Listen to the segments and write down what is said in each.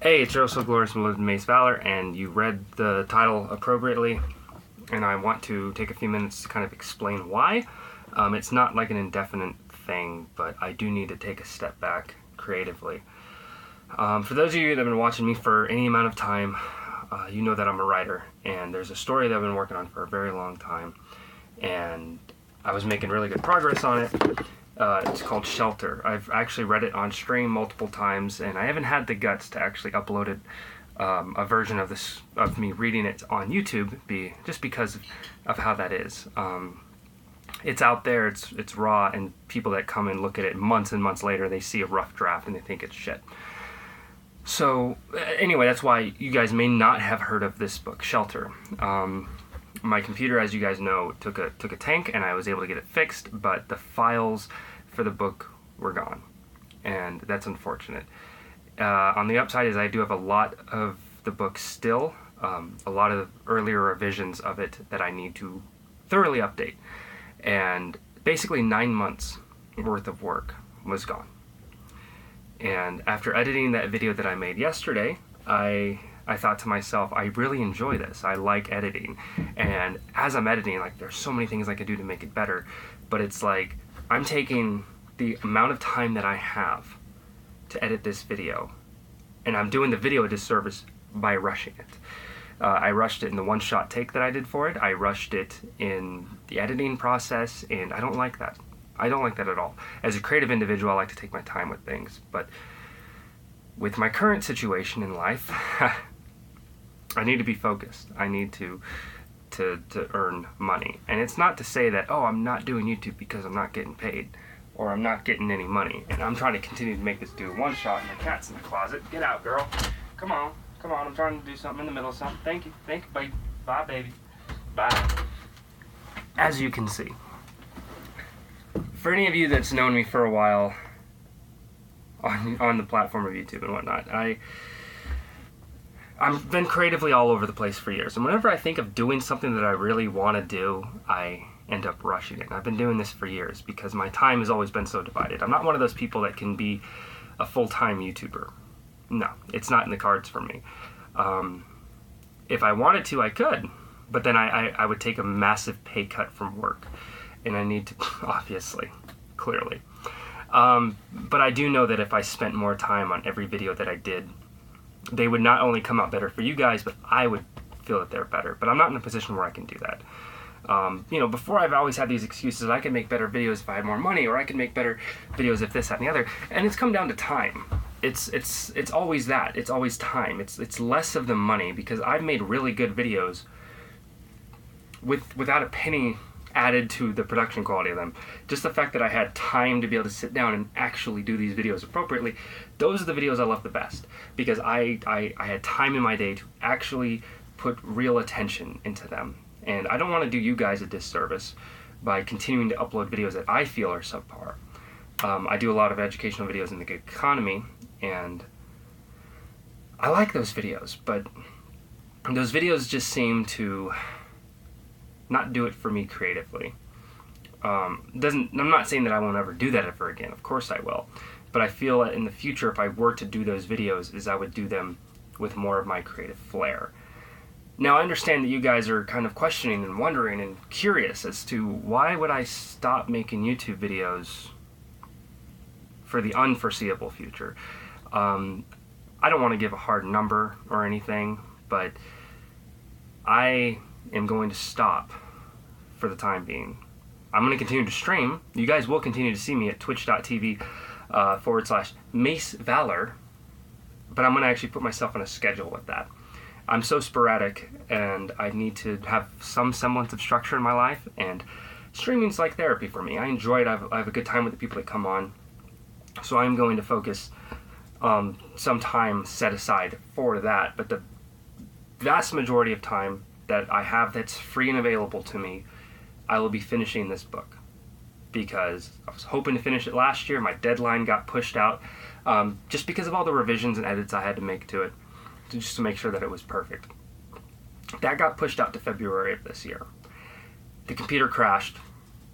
Hey, it's so glorious and lived in MaceValor, and you read the title appropriately, and I want to take a few minutes to kind of explain why. It's not like an indefinite thing, but I do need to take a step back creatively. For those of you that have been watching me for any amount of time, you know that I'm a writer, and there's a story that I've been working on for a very long time, and I was making really good progress on it. It's called Shelter. I've actually read it on stream multiple times, and I haven't had the guts to actually upload it, a version of me reading it on YouTube, just because of how that is. It's out there, it's raw, and people that come and look at it months and months later, they see a rough draft and they think it's shit. So anyway, that's why you guys may not have heard of this book, Shelter. My computer, as you guys know, took a tank, and I was able to get it fixed, but the files for the book were gone, and that's unfortunate. On the upside is I do have a lot of the book still, a lot of earlier revisions of it that I need to thoroughly update, and basically 9 months worth of work was gone. And after editing that video that I made yesterday, I thought to myself, I really enjoy this. I like editing. And as I'm editing, like, there's so many things I could do to make it better. But it's like, I'm taking the amount of time that I have to edit this video, and I'm doing the video a disservice by rushing it. I rushed it in the one-shot take that I did for it. I rushed it in the editing process, and I don't like that. I don't like that at all. As a creative individual, I like to take my time with things. But with my current situation in life, I need to be focused. I need to earn money. And it's not to say that, oh, I'm not doing YouTube because I'm not getting paid, or I'm not getting any money. And I'm trying to continue to make this do one shot, and the cat's in the closet. Get out, girl. Come on. I'm trying to do something in the middle of something. Thank you, baby. Bye, baby. Bye. As you can see, for any of you that's known me for a while on the platform of YouTube and whatnot, I've been creatively all over the place for years, and whenever I think of doing something that I really want to do, I end up rushing it. And I've been doing this for years because my time has always been so divided. I'm not one of those people that can be a full-time YouTuber. No, it's not in the cards for me. If I wanted to, I could, but then I would take a massive pay cut from work, and I need to, obviously, clearly. But I do know that if I spent more time on every video that I did, they would not only come out better for you guys, but I would feel that they're better. But I'm not in a position where I can do that. Before, I've always had these excuses. I could make better videos if I had more money, or I could make better videos if this, that, and the other. And it's come down to time. It's always that. It's always time. It's less of the money, because I've made really good videos without a penny added to the production quality of them. Just the fact that I had time to be able to sit down and actually do these videos appropriately, those are the videos I love the best, because I had time in my day to actually put real attention into them. And I don't want to do you guys a disservice by continuing to upload videos that I feel are subpar. I do a lot of educational videos in the gig economy, and I like those videos, but those videos just seem to not do it for me creatively. I'm not saying that I won't ever do that ever again. Of course I will. But I feel that in the future, if I were to do those videos, I would do them with more of my creative flair. Now, I understand that you guys are kind of questioning and wondering and curious as to why would I stop making YouTube videos for the unforeseeable future. I don't want to give a hard number or anything, but I am going to stop for the time being. I'm going to continue to stream. You guys will continue to see me at twitch.tv/MaceValor, but I'm going to actually put myself on a schedule with that. I'm so sporadic, and I need to have some semblance of structure in my life, and streaming's like therapy for me. I enjoy it. I have a good time with the people that come on, so I'm going to focus some time set aside for that. But the vast majority of time that I have that's free and available to me, I will be finishing this book, because I was hoping to finish it last year. My deadline got pushed out just because of all the revisions and edits I had to make to it, just to make sure that it was perfect. That got pushed out to February of this year. The computer crashed,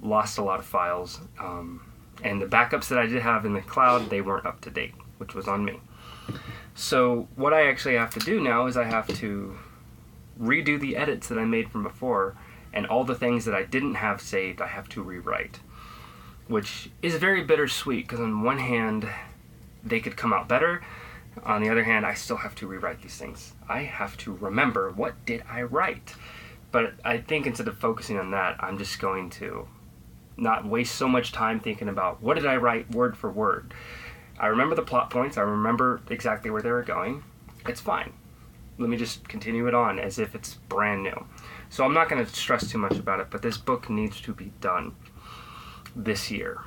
lost a lot of files, and the backups that I did have in the cloud, they weren't up to date, which was on me. So what I actually have to do now is I have to redo the edits that I made from before, and all the things that I didn't have saved I have to rewrite, which is very bittersweet, because on one hand they could come out better, on the other hand I still have to rewrite these things. I have to remember, what did I write? But I think instead of focusing on that, I'm just going to not waste so much time thinking about what did I write word for word. I remember the plot points, I remember exactly where they were going. It's fine. Let me just continue it on as if it's brand new. So I'm not going to stress too much about it, but this book needs to be done this year.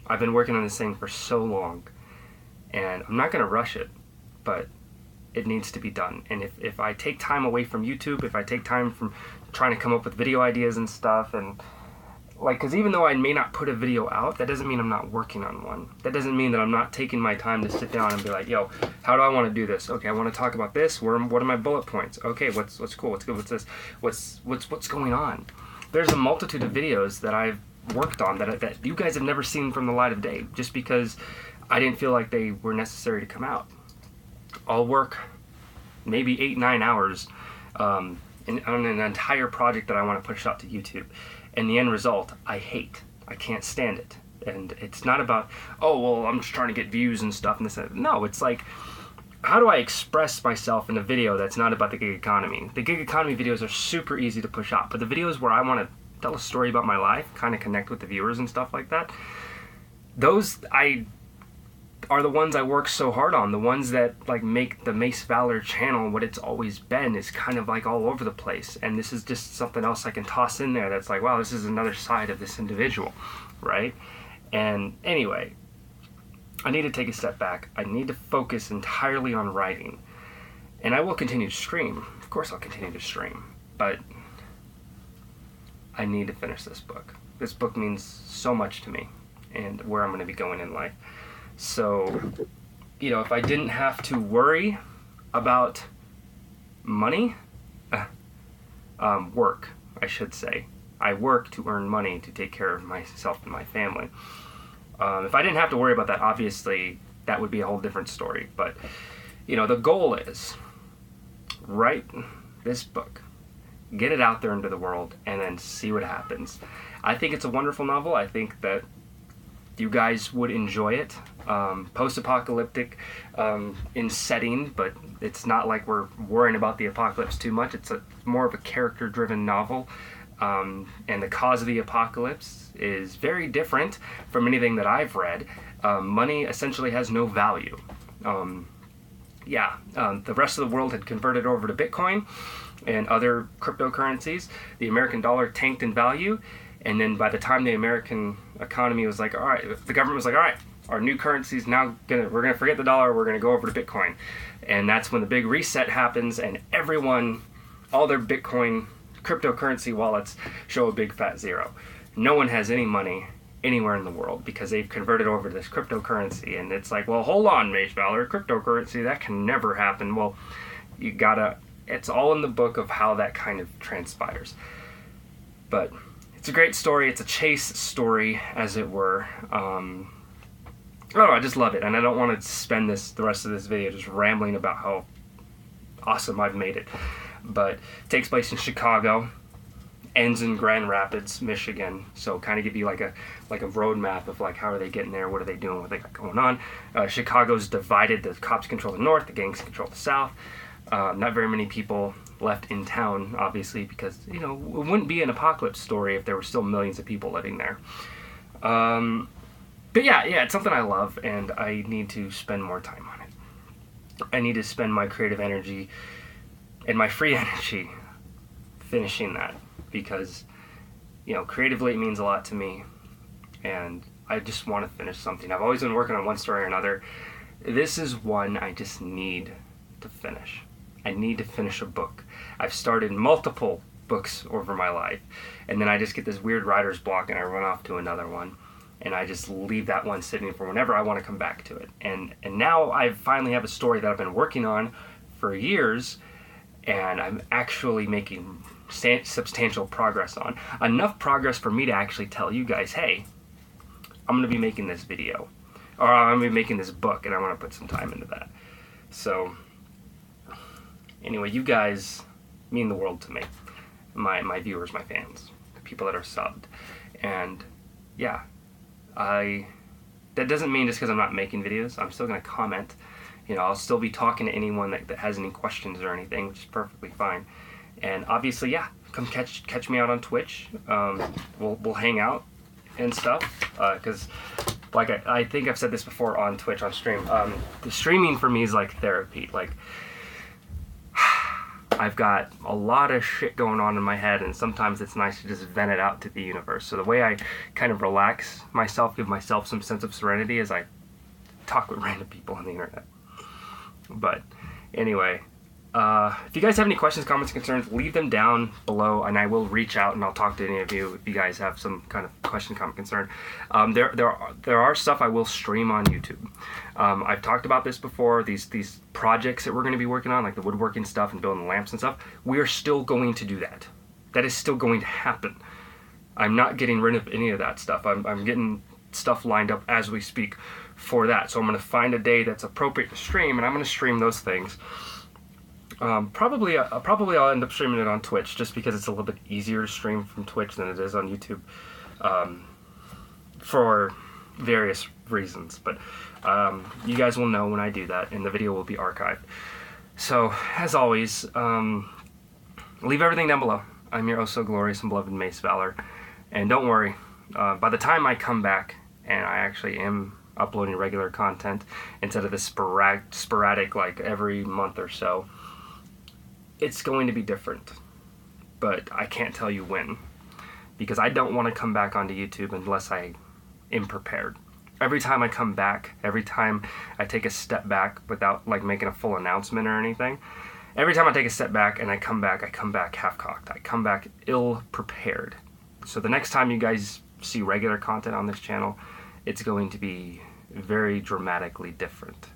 I've been working on this thing for so long, and I'm not going to rush it, but it needs to be done. And if I take time away from YouTube, if I take time from trying to come up with video ideas and stuff, and like, because even though I may not put a video out, that doesn't mean I'm not working on one. That doesn't mean that I'm not taking my time to sit down and be like, yo, how do I want to do this? Okay, I want to talk about this. What are my bullet points? Okay, what's cool? What's good? What's this? What's going on? There's a multitude of videos that I've worked on that you guys have never seen from the light of day, just because I didn't feel like they were necessary to come out. I'll work maybe 8-9 hours on an entire project that I want to push out to YouTube. And the end result, I hate. I can't stand it. And it's not about, oh, well, I'm just trying to get views and stuff. And this. No, it's like, how do I express myself in a video that's not about the gig economy? The gig economy videos are super easy to push out. But the videos where I want to tell a story about my life, kind of connect with the viewers and stuff like that, those are the ones I work so hard on. The ones that like make the MaceValor channel what it's always been, is kind of like all over the place. And this is just something else I can toss in there that's like, wow, this is another side of this individual, right? And anyway, I need to take a step back. I need to focus entirely on writing. And I will continue to stream. Of course I'll continue to stream. But I need to finish this book. This book means so much to me and where I'm going to be going in life. So, you know, if I didn't have to worry about money, work, I should say. I work to earn money to take care of myself and my family. If I didn't have to worry about that, obviously, that would be a whole different story. But, you know, the goal is write this book, get it out there into the world, and then see what happens. I think it's a wonderful novel. I think that you guys would enjoy it. Post-apocalyptic in setting, but it's not like we're worrying about the apocalypse too much. It's more of a character-driven novel, and the cause of the apocalypse is very different from anything that I've read. Money essentially has no value. The rest of the world had converted over to Bitcoin and other cryptocurrencies. The American dollar tanked in value, and then by the time the American economy was like, all right, the government was like, all right, our new currency is now we're gonna forget the dollar, we're gonna go over to Bitcoin. And that's when the big reset happens, and everyone, all their Bitcoin cryptocurrency wallets show a big fat zero. No one has any money anywhere in the world because they've converted over to this cryptocurrency. And it's like, well, hold on, MaceValor, cryptocurrency, that can never happen. Well, it's all in the book of how that kind of transpires. But it's a great story. It's a chase story, as it were. I just love it, and I don't want to spend the rest of this video just rambling about how awesome I've made it. But it takes place in Chicago, ends in Grand Rapids, Michigan. So kind of give you like a roadmap of like, how are they getting there, what are they doing, what they got going on. Chicago's divided. The cops control the north, the gangs control the south. Not very many people left in town, obviously, because, you know, it wouldn't be an apocalypse story if there were still millions of people living there. But yeah, it's something I love, and I need to spend more time on it. I need to spend my creative energy and my free energy finishing that, because, you know, creatively it means a lot to me, and I just want to finish something. I've always been working on one story or another. This is one I just need to finish. I need to finish a book. I've started multiple books over my life, and then I just get this weird writer's block and I run off to another one, and I just leave that one sitting for whenever I want to come back to it. And now I finally have a story that I've been working on for years, and I'm actually making substantial progress on. Enough progress for me to actually tell you guys, hey, I'm going to be making this video, or I'm going to be making this book, and I want to put some time into that. So anyway, you guys mean the world to me. My viewers, my fans, the people that are subbed. And yeah, that doesn't mean just because I'm not making videos, I'm still going to comment. You know, I'll still be talking to anyone that has any questions or anything, which is perfectly fine. And obviously, yeah, come catch me out on Twitch. We'll hang out and stuff. Because, like I think I've said this before on Twitch on stream. The streaming for me is like therapy. Like, I've got a lot of shit going on in my head, and sometimes it's nice to just vent it out to the universe. So the way I kind of relax myself, give myself some sense of serenity, is I talk with random people on the internet. But anyway, if you guys have any questions, comments, concerns, leave them down below, and I will reach out and I'll talk to any of you if you guys have some kind of question, comment, concern. There are stuff I will stream on YouTube. I've talked about this before. These projects that we're going to be working on, like the woodworking stuff and building lamps and stuff, we are still going to do that. That is still going to happen. I'm not getting rid of any of that stuff. I'm getting stuff lined up as we speak for that. So I'm going to find a day that's appropriate to stream, and I'm going to stream those things. Probably I'll end up streaming it on Twitch, just because it's a little bit easier to stream from Twitch than it is on YouTube, for various reasons. But you guys will know when I do that, and the video will be archived. So, as always, leave everything down below. I'm your oh so glorious and beloved MaceValor, and don't worry, by the time I come back and I actually am uploading regular content instead of this sporadic like every month or so, it's going to be different, but I can't tell you when, because I don't want to come back onto YouTube unless I am prepared. Every time I come back, every time I take a step back without like making a full announcement or anything, every time I take a step back and I come back half-cocked. I come back ill-prepared. So the next time you guys see regular content on this channel, it's going to be very dramatically different.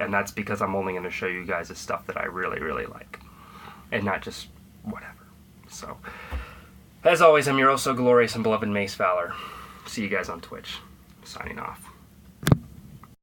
And that's because I'm only going to show you guys the stuff that I really, really like, and not just whatever. So, as always, I'm your oh so glorious and beloved MaceValor. See you guys on Twitch. Signing off.